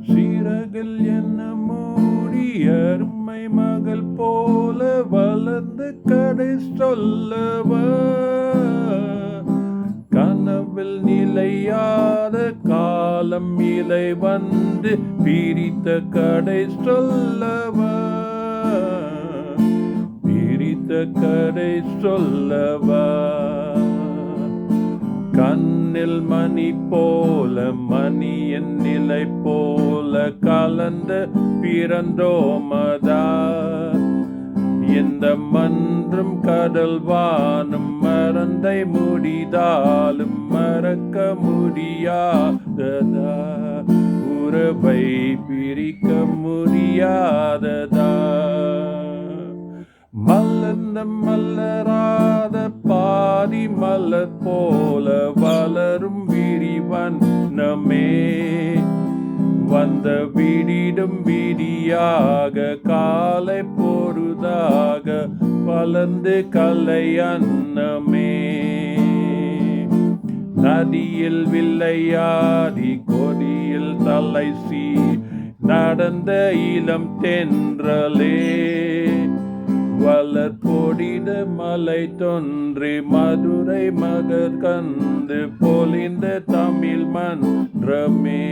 சீரகில் என்ன மூடி அருமை மகள் போல வளர்ந்து கடை சொல்லவ கனவில் நிலையாத காலம் இலை வந்து பிரித்த கடை சொல்லவ பிரித்த கடை சொல்லவ கண்ணில் மணி போல மணியின் நிலை போல கலந்த பிறந்தோமதா இந்த மன்றும் கடல் வானும் மறந்தை முடிதாலும் மறக்க முடியாததா உறவை பிரிக்க முடியாததா மலர்ந்த மலராத பாதி மலர் போல வளரும் விரிவண்ணமே வந்த விடிடும் விடியாக காலை பொழுதாக வளர்ந்து கலையன்னமே நதியில் வில்லையாடி கொடியில் தலைசி நடந்த இளம் தென்றலே வளர் பொடித மலை தோன்றி மதுரை மகர் கந்து பொலிந்த தமிழ் மன்றமே